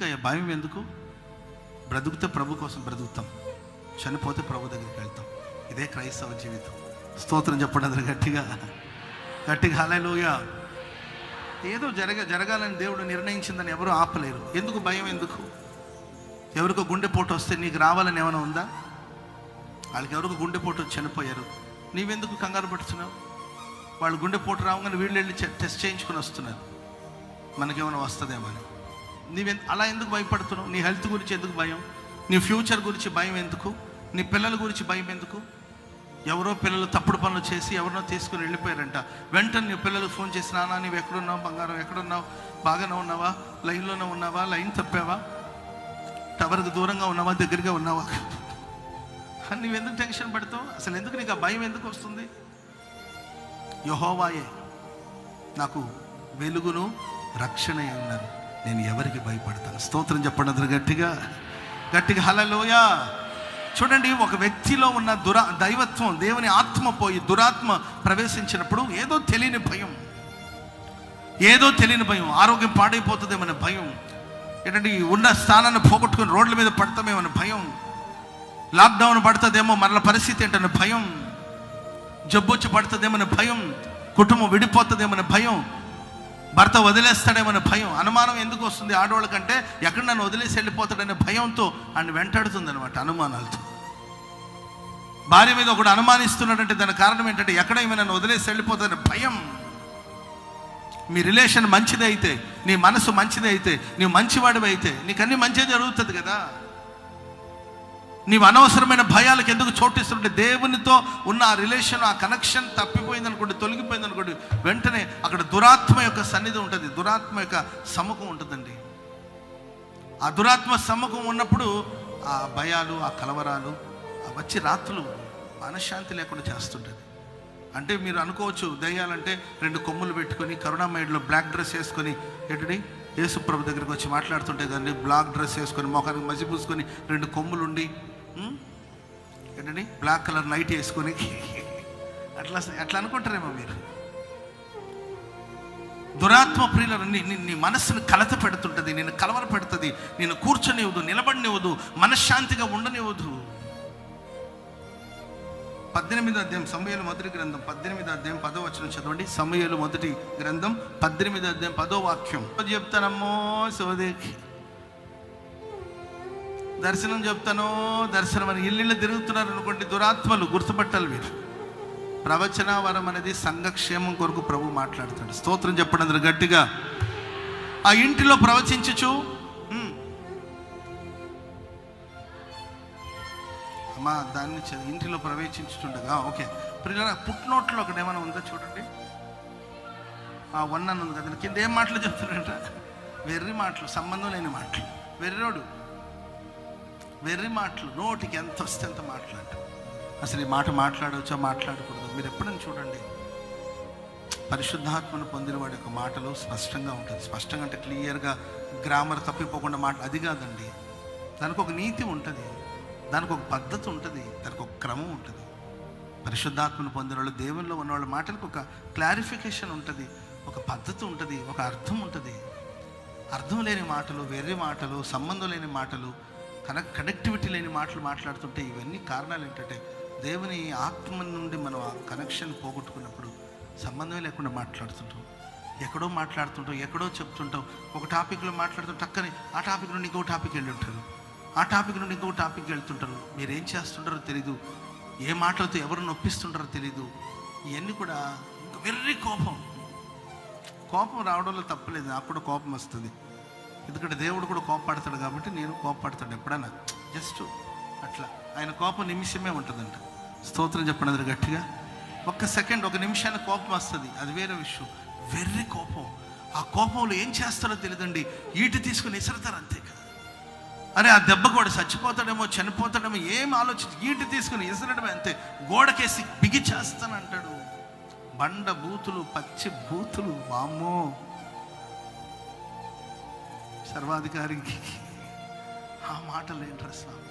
ఎందుకయ్యా భయం ఎందుకు? బ్రతుకుతే ప్రభు కోసం బ్రతుకుతాం, చనిపోతే ప్రభు దగ్గరికి వెళ్తాం. ఇదే క్రైస్తవ జీవితం. స్తోత్రం చెప్పండి అందరూ గట్టిగా గట్టిగా. హల్లెలూయా. ఏదో జరగాలని దేవుడు నిర్ణయించిందని ఎవరు ఆపలేరు. ఎందుకు భయం ఎందుకు? ఎవరికో గుండెపోటు వస్తే నీకు రావాలని ఏమైనా ఉందా? వాళ్ళకి ఎవరికో గుండెపోటు వచ్చి చనిపోయారు, నీవెందుకు కంగారు పడుతున్నావు? వాళ్ళు గుండెపోటు రావగానే వీళ్ళు వెళ్ళి టెస్ట్ చేయించుకొని వస్తున్నారు, మనకేమైనా వస్తుందేమో అని. అలా ఎందుకు భయపడుతున్నావు? నీ హెల్త్ గురించి ఎందుకు భయం? నీ ఫ్యూచర్ గురించి భయం ఎందుకు? నీ పిల్లల గురించి భయం ఎందుకు? ఎవరో పిల్లలు తప్పుడు పనులు చేసి ఎవరినో తీసుకుని వెళ్ళిపోయారంట. వెంటనే నీ పిల్లలు ఫోన్ చేసి, నాన్న నువ్వు ఎక్కడున్నావు, బంగారం ఎక్కడున్నావు, బాగానే ఉన్నావా, లైన్లోనే ఉన్నావా, లైన్ తప్పావా, టవర్కి దూరంగా ఉన్నావా, దగ్గరగా ఉన్నావా అని నువ్వెందుకు టెన్షన్ పడతావు? అసలు ఎందుకు నీకు ఆ భయం ఎందుకు వస్తుంది? యెహోవాయే నాకు వెలుగును రక్షణ ఉన్నారు, నేను ఎవరికి భయపడతాను? స్తోత్రం చెప్పండి అందరూ గట్టిగా గట్టిగా. హల్లెలూయా. చూడండి, ఒక వ్యక్తిలో ఉన్న దైవత్వం, దేవుని ఆత్మ పోయి దురాత్మ ప్రవేశించినప్పుడు ఏదో తెలియని భయం, ఏదో తెలియని భయం. ఆరోగ్యం పాడైపోతుందేమన్న భయం, ఏంటంటే ఉన్న స్థానాన్ని పోగొట్టుకుని రోడ్ల మీద పడతామేమన్న భయం, లాక్డౌన్ పడుతుందేమో మరల పరిస్థితి ఏంటన్న భయం, జబ్బు వచ్చి పడుతుందేమన్న భయం, కుటుంబం విడిపోతుందేమన్న భయం, భర్త వదిలేస్తాడేమన్న భయం. అనుమానం ఎందుకు వస్తుంది? ఆడవాళ్ళకంటే ఎక్కడ నన్ను వదిలేసి వెళ్ళిపోతాడనే భయంతో ఆయన వెంటాడుతుంది అనమాట, అనుమానాలతో. భార్య మీద ఒకడు అనుమానిస్తున్నాడంటే దాని కారణం ఏంటంటే ఎక్కడ ఈమె నన్ను వదిలేసి వెళ్ళిపోతాడనే భయం. మీ రిలేషన్ మంచిది అయితే, నీ మనసు మంచిది అయితే, నీవు మంచివాడివి అయితే నీకు అన్నీ మంచిగా జరుగుతుంది కదా. నీవు అనవసరమైన భయాలకు ఎందుకు చోటిస్తుంటే దేవునితో ఉన్న ఆ రిలేషన్, ఆ కనెక్షన్ తప్పిపోయింది అనుకోండి, తొలగిపోయింది అనుకోండి, వెంటనే అక్కడ దురాత్మ యొక్క సన్నిధి ఉంటుంది, దురాత్మ యొక్క సముఖం ఉంటుందండి. ఆ దురాత్మ సముఖం ఉన్నప్పుడు ఆ భయాలు, ఆ కలవరాలు వచ్చి రాత్రులు మనశ్శాంతి లేకుండా చేస్తుంటుంది. అంటే మీరు అనుకోవచ్చు, దయ్యాలంటే 2 కొమ్ములు పెట్టుకొని కరుణామయుడిలో బ్లాక్ డ్రెస్ వేసుకొని ఏంటండి యేసుప్రభు దగ్గరికి వచ్చి మాట్లాడుతుంటే కదండి, బ్లాక్ డ్రెస్ వేసుకొని మొఖానికి మసి పూసుకొని 2 కొమ్ములు ఉండి ఏంటండి బ్లాక్ కలర్ నైట్ వేసుకొని అట్లా అనుకుంటారేమో మీరు. దురాత్మ ప్రియులను నీ మనస్సును కలత పెడుతుంటుంది, నేను కలవర పెడుతుంది, నేను కూర్చొనివ్వదు, నిలబడినివ్వదు, మనశ్శాంతిగా ఉండనివ్వదు. 18వ అధ్యాయం సమూయేలు మొదటి గ్రంథం 18వ అధ్యాయం 10వ వచనం చదవండి. సమూయేలు మొదటి గ్రంథం 18వ అధ్యాయం 10వ వాక్యం. చెప్తానమ్మో సోదేకి దర్శనం చెప్తానో దర్శనం అని ఇల్లు తిరుగుతున్నారు అనుకోండి, దురాత్మలు గుర్తుపట్టాలి మీరు. ప్రవచన వరం అనేది సంఘక్షేమం కొరకు ప్రభు మాట్లాడుతాడు. స్తోత్రం చెప్పండి అందరూ గట్టిగా. ఆ ఇంటిలో ప్రవచించచ్చు, అమ్మా దాన్ని ఇంటిలో ప్రవేశించుండగా ఓకే ప్రియులారా, పుట్టినోట్లో ఒకటి ఏమైనా ఉందో చూడండి. ఆ 1 అని ఉంది కదా, కింద ఏం మాటలు చెప్తున్నాడంట? వెర్రి మాటలు, సంబంధం లేని మాటలు, వెర్రి మాటలు, నోటికి ఎంత వస్తే అంత మాట్లాడు. అసలు ఈ మాట మాట్లాడవచ్చా, మాట్లాడకూడదు? మీరు ఎప్పుడైనా చూడండి, పరిశుద్ధాత్మను పొందిన వాడి యొక్క మాటలు స్పష్టంగా ఉంటుంది. స్పష్టంగా అంటే క్లియర్గా, గ్రామర్ తప్పిపోకుండా మాట, అది కాదండి. దానికి ఒక నీతి ఉంటుంది, దానికి ఒక పద్ధతి ఉంటుంది, దానికి ఒక క్రమం ఉంటుంది. పరిశుద్ధాత్మను పొందిన వాళ్ళు, దేవుల్లో ఉన్న వాళ్ళ మాటలకు ఒక క్లారిఫికేషన్ ఉంటుంది, ఒక పద్ధతి ఉంటుంది, ఒక అర్థం ఉంటుంది. అర్థం లేని మాటలు, వెర్రి మాటలు, సంబంధం లేని మాటలు, కనెక్టివిటీ లేని మాటలు మాట్లాడుతుంటే ఇవన్నీ కారణాలు ఏంటంటే దేవుని ఆత్మ నుండి మనం ఆ కనెక్షన్ పోగొట్టుకున్నప్పుడు సంబంధమే లేకుండా మాట్లాడుతుంటాం, ఎక్కడో చెప్తుంటాం. ఒక టాపిక్లో మాట్లాడుతుంటే టక్కని ఆ టాపిక్ నుండి ఇంకో టాపిక్ వెళ్ళి ఉంటారు, ఆ టాపిక్ నుండి ఇంకో టాపిక్ వెళ్తుంటారు. మీరు ఏం చేస్తుంటారో తెలీదు, ఏ మాటలతో ఎవరు నొప్పిస్తుంటారో తెలీదు. ఇవన్నీ కూడా వెర్రి కోపం రావడంలో తప్పలేదు. నాకు కూడా కోపం వస్తుంది, ఎందుకంటే దేవుడు కూడా కోపపడతాడు కాబట్టి నేను కోపపడతాడు ఎప్పుడన్నా, జస్ట్ అట్లా. ఆయన కోపం నిమిషమే ఉంటుందంట. స్తోత్రం చెప్పండి అందరూ గట్టిగా. 1 సెకండ్, 1 నిమిషానికి కోపం వస్తుంది, అది వేరే విషయం. వెర్రి కోపం, ఆ కోపంలో ఏం చేస్తారో తెలియదండి, ఈటి తీసుకుని విసరతారు అంతే కదా. అరే ఆ దెబ్బకు వాడు చచ్చిపోతాడేమో, చనిపోతాడేమో, ఏం ఆలోచించి ఈటి తీసుకుని విసరడమే అంతే. గోడకేసి బిగి చేస్తానంటాడు. బండ బూతులు, పచ్చి బూతులు, వామ్మో. సర్వాధికారికి ఆ మాటలు ఏంట్రా స్వామి?